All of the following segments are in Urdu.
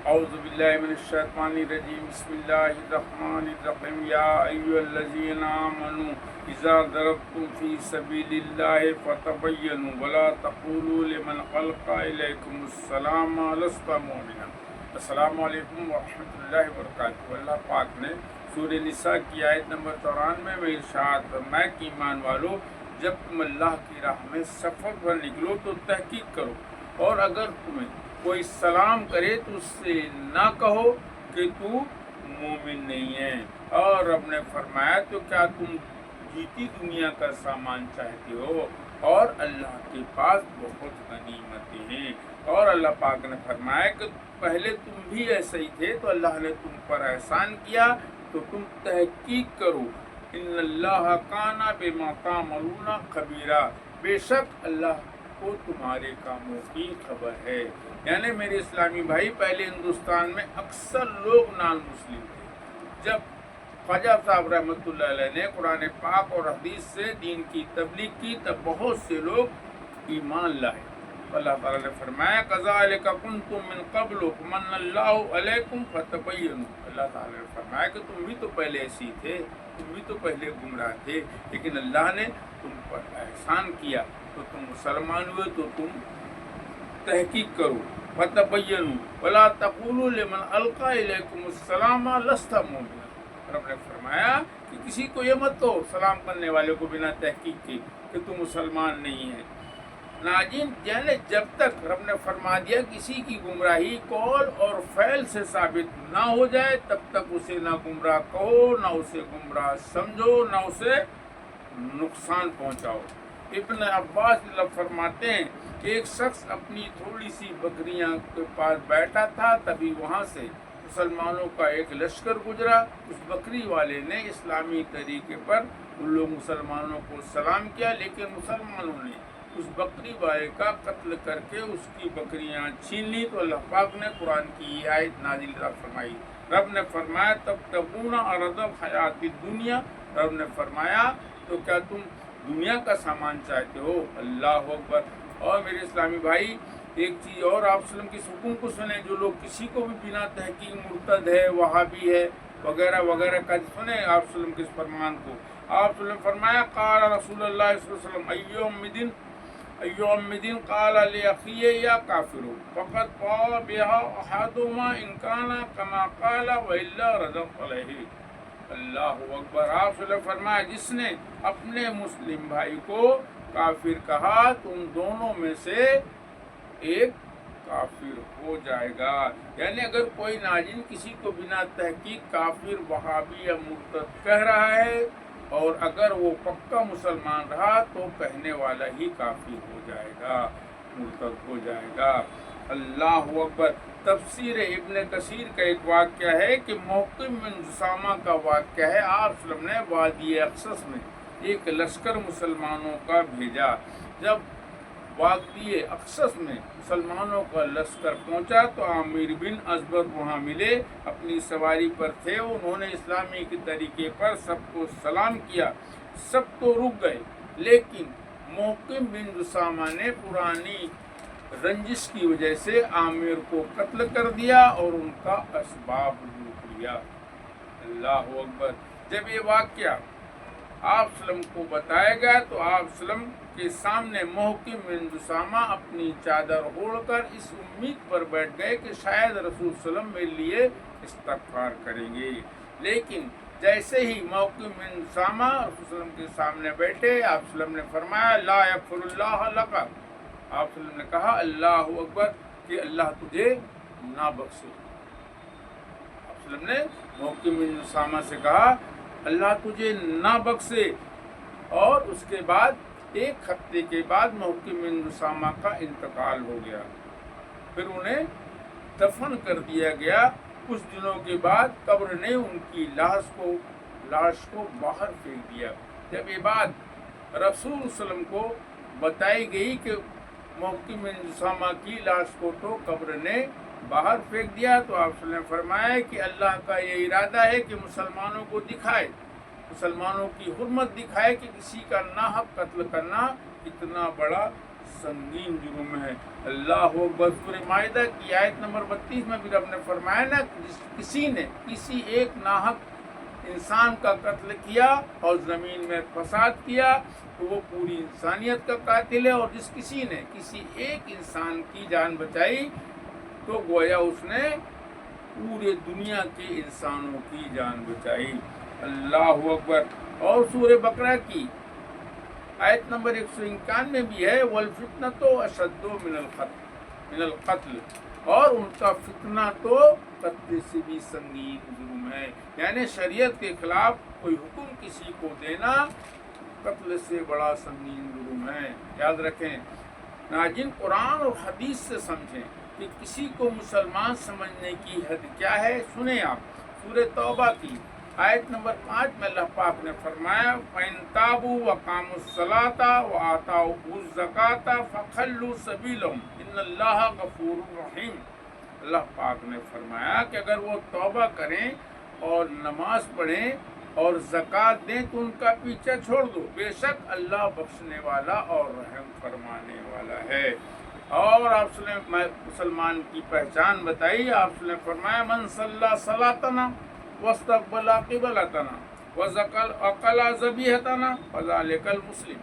اعوذ باللہ من الشیطان الرجیم بسم اللہ الرحمن الرحیم یا ایھا الذین آمنوا اذا ضربتم فی سبیل اللہ فتبینوا ولا تقولوا لمن القى الیکم السلام لست مؤمنا۔ السلام علیکم ورحمۃ اللہ وبرکاتہ۔ اللہ پاک نے سورہ نساء کی آیت نمبر 94 میں ارشاد فرمایا کہ ایمان والو، جب تم اللہ کی راہ میں سفر پر نکلو تو تحقیق کرو، اور اگر تمہیں کوئی سلام کرے تو اس سے نہ کہو کہ تو مومن نہیں ہے۔ اور رب نے فرمایا تو کیا تم جیتی دنیا کا سامان چاہتے ہو، اور اللہ کے پاس بہت غنیمتیں ہیں۔ اور اللہ پاک نے فرمایا کہ پہلے تم بھی ایسے ہی تھے تو اللہ نے تم پر احسان کیا تو تم تحقیق کرو۔ ان اللہ کان بما تعملون خبیرا، بے شک اللہ کو تمہارے کاموں کی خبر ہے۔ یعنی میرے اسلامی بھائی، پہلے ہندوستان میں اکثر لوگ نان مسلم تھے۔ جب خواجہ صاحب رحمۃ اللہ علیہ نے قرآن پاک اور حدیث سے دین کی تبلیغ کی تب بہت سے لوگ ایمان لائے۔ اللہ تعالیٰ نے فرمایا کذالک کنتم من قبل فمن اللہ علیکم فتبینوا۔ اللہ تعالیٰ نے فرمایا کہ تم بھی تو پہلے ایسی تھے، تم بھی تو پہلے گمراہ تھے، لیکن اللہ نے تم پر احسان کیا تو تم مسلمان ہوئے تو تم تحقیق کرو۔ فتبینوا ولا تقولوا لمن القى الیکم السلام لست مؤمنا۔ رب نے فرمایا کہ کسی کو یہ مت کہو سلام کرنے والے کو بنا تحقیق کے کہ تم مسلمان نہیں ہے۔ ناجین، یعنی جب تک رب نے فرما دیا کسی کی گمراہی قول اور فعل سے ثابت نہ ہو جائے تب تک اسے نہ گمراہ کہو، نہ اسے گمراہ سمجھو، نہ اسے نقصان پہنچاؤ۔ ابن عباس فرماتے ہیں کہ ایک شخص اپنی تھوڑی سی بکریاں کے پاس بیٹھا تھا، تبھی وہاں سے مسلمانوں کا ایک لشکر گزرا۔ اس بکری والے نے اسلامی طریقے پر ان لوگ مسلمانوں کو سلام کیا، لیکن مسلمانوں نے اس بکری والے کا قتل کر کے اس کی بکریاں چھین لی تو اللہ پاک نے قرآن کی آیت نازل فرمائی۔ رب نے فرمایا تبتغون عرض الحیات الدنیا، رب نے فرمایا تو کیا تم دنیا کا سامان چاہتے ہو؟ اللہ اکبر۔ اور میرے اسلامی بھائی، ایک چیز اور، آپ وسلم کی حکم کو سنیں، جو لوگ کسی کو بھی بنا تحقیق مرتد ہے، وہابی ہے وغیرہ وغیرہ کا سنیں آپ وسلم کے اس فرمان کو۔ آپ وسلم فرمایا قال رسول اللہ صلی اللہ علیہ وسلم ایوم دن قال لاخیہ یا کافر فقد باء بها احدهما ان کان کما قال والا رجع علیہ۔ اللہ اکبر۔ آپ نے فرمایا جس نے اپنے مسلم بھائی کو کافر کہا تو ان دونوں میں سے ایک کافر ہو جائے گا۔ یعنی اگر کوئی ناجن کسی کو بنا تحقیق کافر، وہابی یا مرتد کہہ رہا ہے اور اگر وہ پکا مسلمان رہا تو کہنے والا ہی کافر ہو جائے گا، مرتد ہو جائے گا۔ اللہ اکبر۔ تفسیر ابن کثیر کا ایک واقعہ ہے کہ محکم بن جسامہ کا واقعہ ہے۔ آپ صلی اللہ علیہ وسلم نے وادی اقصص میں ایک لشکر مسلمانوں کا بھیجا۔ جب وادی اقصص میں مسلمانوں کا لشکر پہنچا تو عامر بن ازبر وہاں ملے، اپنی سواری پر تھے۔ انہوں نے اسلامی کے طریقے پر سب کو سلام کیا، سب تو رک گئے، لیکن محکم بن جسامہ نے پرانی رنجش کی وجہ سے عامر کو قتل کر دیا اور ان کا اسباب لوٹ لیا۔ اللہ اکبر۔ جب یہ واقعہ آپ وسلم کو بتایا گیا تو آپ وسلم کے سامنے محکم بن جسامہ اپنی چادر اوڑھ کر اس امید پر بیٹھ گئے کہ شاید رسول صلی اللہ علیہ وسلم میرے لیے استغفار کریں گے، لیکن جیسے ہی محکم بن جسامہ رسول صلی اللہ علیہ وسلم کے سامنے بیٹھے، آپ صلی اللہ علیہ وسلم نے فرمایا لا یغفر اللہ لک۔ آپ صلی اللہ علیہ وسلم نے کہا اللہ اکبر کہ اللہ تجھے نہ بخشے۔ آپ صلی اللہ علیہ وسلم نے محکم بن جسامہ سے کہا اللہ تجھے نہ بخشے۔ اور اس کے بعد ایک ہفتے کے بعد محکم بن جسامہ کا انتقال ہو گیا، پھر انہیں دفن کر دیا گیا۔ کچھ دنوں کے بعد قبر نے ان کی لاش کو باہر پھینک دیا۔ جب یہ بات رسول صلی اللہ علیہ وسلم کو بتائی گئی کہ محکم بن جسامہ کی لاش کو تو قبر نے باہر پھینک دیا تو آپ صلی اللہ علیہ وسلم نے فرمایا کہ اللہ کا یہ ارادہ ہے کہ مسلمانوں کو دکھائے، مسلمانوں کی حرمت دکھائے کہ کسی کا ناحق قتل کرنا کتنا بڑا سنگین جرم ہے۔ اللہ اکبر۔ سورہ مائدہ کی آیت نمبر 32 میں بھی رب نے فرمایا نا، کسی نے کسی ایک ناحق انسان کا قتل کیا اور زمین میں فساد کیا تو وہ پوری انسانیت کا قاتل ہے، اور جس کسی نے کسی ایک انسان کی جان بچائی تو گویا اس نے پورے دنیا کے انسانوں کی جان بچائی۔ اللہ اکبر۔ اور سورہ بقرہ کی آیت نمبر 191 بھی ہے، وَالْفِتْنَةُ أَشَدُّ مِنَ الْقَتْلِ، اور ان کا فتنہ تو قتل سے بھی سنگین جرم ہے۔ یعنی شریعت کے خلاف کوئی حکم کسی کو دینا قتل سے بڑا سنگین جرم ہے۔ یاد رکھیں ناظرین، قرآن اور حدیث سے سمجھیں کہ کسی کو مسلمان سمجھنے کی حد کیا ہے۔ سنیں آپ سورہ توبہ کی آیت نمبر 5 میں اللہ پاک نے فرمایا، فَإِن تَابُوا وَأَقَامُوا الصَّلَاةَ وَآتَوُا الزَّكَاةَ فَخَلُّوا سَبِيلَهُمْ إِنَّ اللَّهَ غَفُورٌ رَحِيمٌ۔ اللہ پاک نے فرمایا کہ اگر وہ توبہ کریں اور نماز پڑھیں اور زکوٰۃ دیں تو ان کا پیچھا چھوڑ دو، بے شک اللہ بخشنے والا اور رحم فرمانے والا ہے۔ اور آپ نے مسلمان کی پہچان بتائی، آپ نے فرمایا، من صلی صلاتنا واستقبل قبلتنا وقلع ذبیحتنا فذلک المسلم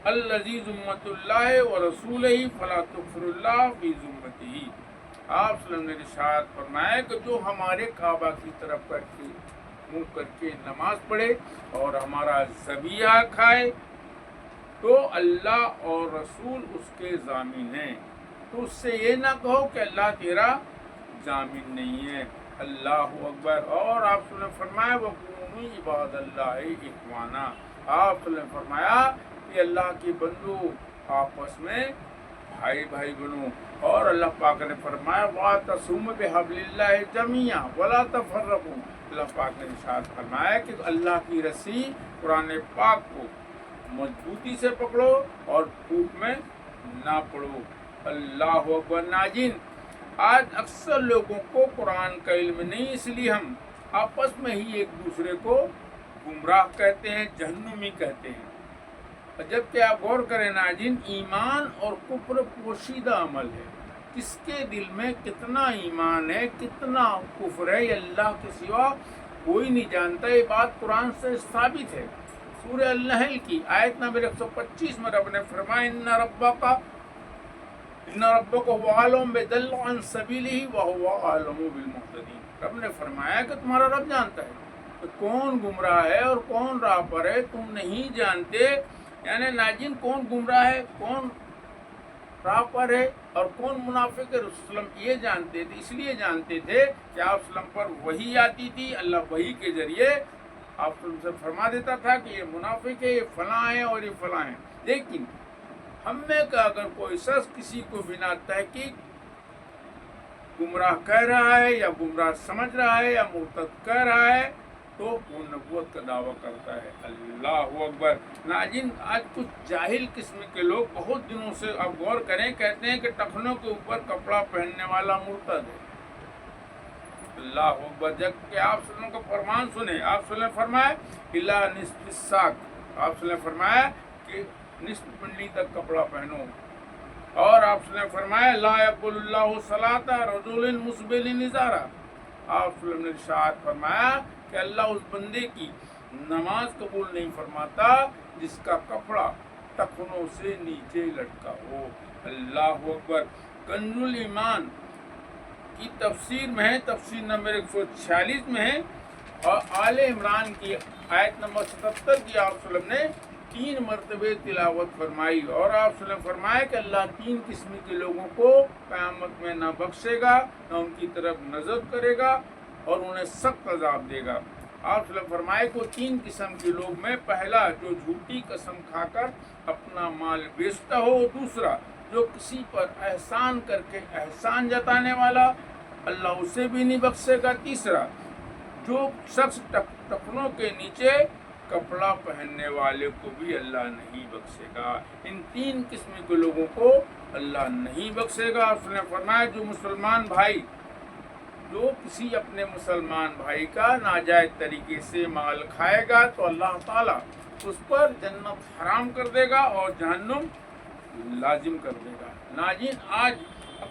الذی ذمۃ اللہ ورسولہ فلا تغفر اللہ فی ذمتہ۔ آپ نے ارشاد فرمایا کہ جو ہمارے کعبہ کی طرف کر کے منہ کر کے نماز پڑھے اور ہمارا ذبیحہ کھائے تو اللہ اور رسول اس کے ضامن ہیں، تو اس سے یہ نہ کہو کہ اللہ تیرا ضامن نہیں ہے۔ اللہ اکبر۔ اور آپ نے فرمایا وَقُومُوا عِبَادَ اللَّهِ إِخْوَانًا، آپ نے فرمایا کہ اللہ کے بندو آپس میں بھائی بھائی بنو۔ اور اللہ پاک نے فرمایا وَاعْتَصِمُوا بِحَبْلِ اللَّهِ جَمِيعًا وَلَا تَفَرَّقُوا، اللہ پاک نے ارشاد فرمایا کہ اللہ کی رسی قرآن پاک کو مضبوطی سے پکڑو اور پھوٹ میں نہ پڑو۔ اللہ اکبر۔ ناظرین، آج اکثر لوگوں کو قرآن کا علم نہیں، اس لیے ہم آپس میں ہی ایک دوسرے کو گمراہ کہتے ہیں، جہنمی کہتے ہیں۔ جبکہ آپ غور کریں ناظرین، ایمان اور کفر پوشیدہ عمل ہے، کس کے دل میں کتنا ایمان ہے کتنا کفر ہے یہ اللہ کے سوا کوئی نہیں جانتا۔ یہ بات قرآن سے ثابت ہے۔ سورہ النحل کی آیت نمبر 125 میں رب نے فرمایا ان ربک هو اعلم بضل عن سبیلہ وهو اعلم بالمہتدین۔ رب نے فرمایا کہ تمہارا رب جانتا ہے کہ کون گمراہ ہے اور کون راہ پر ہے، تم نہیں جانتے۔ یعنی ناظرین، کون گمراہ ہے، کون راہ پر ہے اور کون منافق ہے، رسول اللہ یہ جانتے تھے۔ اس لیے جانتے تھے کہ آپ وسلم پر وحی آتی تھی، اللہ وحی کے ذریعے آپ سے فرما دیتا تھا کہ یہ منافق ہے، یہ فلاں ہے اور یہ فلاں ہے۔ لیکن ہم میں کا اگر کوئی شخص کسی کو بنا تحقیق گمراہ کہہ رہا ہے یا گمراہ سمجھ رہا ہے یا مرتد کہہ رہا ہے تو وہ نبوت کا دعویٰ کرتا ہے۔ اللہ اکبر۔ ناظرین، آج کچھ جاہل قسم کے لوگ بہت دنوں سے آپ غور کریں کہتے ہیں کہ ٹخنوں کے اوپر کپڑا پہننے والا مرتد ہے۔ اللہ اکبر۔ جب کہ آپ صلی اللہ علیہ وسلم کا فرمان سنیں، آپ صلی اللہ علیہ وسلم فرمایا الا نصف الساق، آپ صلی اللہ علیہ وسلم فرمایا کہ نصف پنڈلی تک کپڑا پہنو۔ اور آپ صلی اللہ علیہ وسلم فرمایا لا يقبل اللہ صلاۃ رجل مسبل ازارہ، آپ صلی اللہ علیہ وسلم نے ارشاد فرمایا کہ اللہ اس بندے کی نماز قبول نہیں فرماتا جس کا کپڑا ٹخنوں سے نیچے لٹکا ہو۔ اللہ اکبر۔ کنز الایمان کی تفسیر میں ہے، تفسیر نمبر 146 میں ہے، اور آل عمران کی آیت نمبر 77 کی آپ صلی اللہ علیہ وسلم نے 3 مرتبہ تلاوت فرمائی۔ اور آپ صلی اللہ علیہ وسلم فرمایا کہ اللہ 3 قسم کے لوگوں کو قیامت میں نہ بخشے گا، نہ ان کی طرف نظر کرے گا اور انہیں سخت عذاب دے گا۔ آپ صلی اللہ علیہ وسلم فرمائے کو 3 قسم کے لوگ میں، پہلا جو جھوٹی قسم کھا کر اپنا مال بیچتا ہو، دوسرا جو کسی پر احسان کر کے احسان جتانے والا، اللہ اسے بھی نہیں بخشے گا، تیسرا جو شخص ٹخنوں کے نیچے کپڑا پہننے والے کو بھی اللہ نہیں بخشے گا۔ ان 3 قسم کے لوگوں کو اللہ نہیں بخشے گا۔ آپ نے فرمایا جو مسلمان بھائی جو کسی اپنے مسلمان بھائی کا ناجائز طریقے سے مال کھائے گا تو اللہ تعالیٰ اس پر جنت حرام کر دے گا اور جہنم لازم کر دے گا۔ ناظرین، آج